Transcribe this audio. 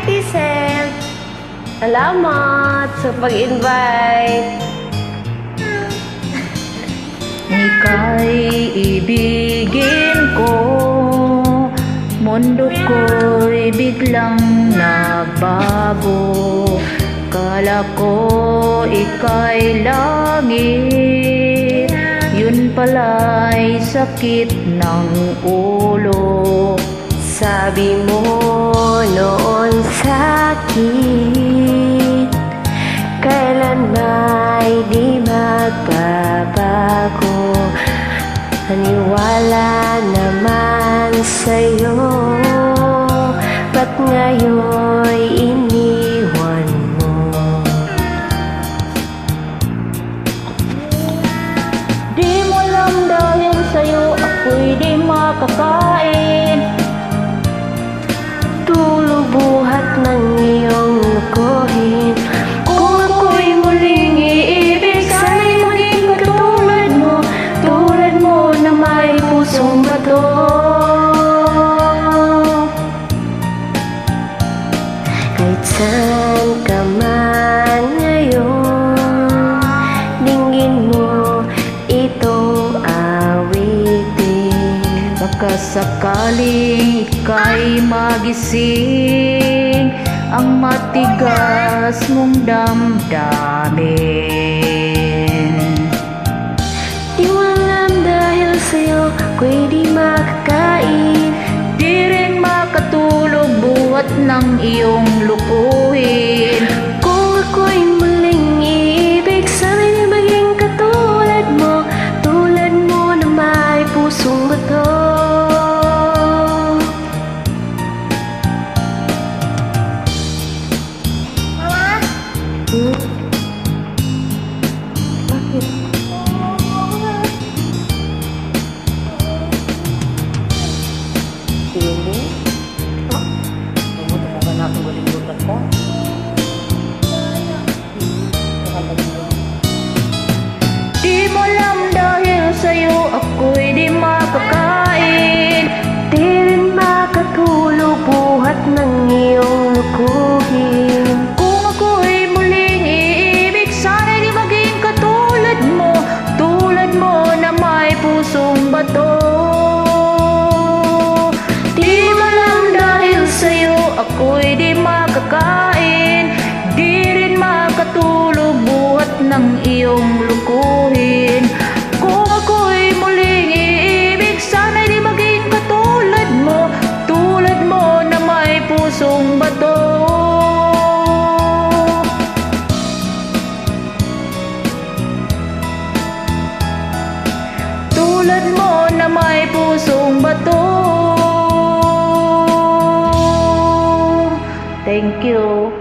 Tisel. Salamat sa pag-invite. Ika'y ibigin ko, mundo ko'y biglang nagbago. Kala ko ika'y langit, yun pala'y sakit ng ulo. Sabi mo noon sa'kin, kailan may di magbabago. Naniwala naman sa'yo, ba't ngayon'y iniwan mo? Di mo alam dahil sa'yo ako'y di makakain. Tulog buhat ng iyong lukuhin. Kung ako'y muling iibig, sana'y maging katulad mo, tulad mo na may pusong bato. Kahit saan ka man ngayon, dinggin mo itong awitin. Baka sakaling ika'y magising ang matigas mong damdamin. Di mo alam dahil sa'yo ako'y di makakain. Di rin makatulog buhat ng iyong lukuhin. Kung ako'y muling iibig, sana'y maging katulad mo, tulad mo na may pusong bato. Bakit? Hindi. Mabuti mo ba na akong guling-gulat ko? Di mo alam dahil sa'yo ako'y di makakain. Di rin makatulog buhat ng iyong lukuhin. Kung ako'y muling iibig, sana'y di maging katulad mo, tulad mo na may pusong bato. Di mo alam dahil sa'yo ako'y di makakain. Di rin makatulog buhat ng iyong lukuhin. Kung ako'y muling iibig, sana'y di maging katulad mo, tulad mo na may pusong bato. Tulad mo na may pusong bato. Thank you.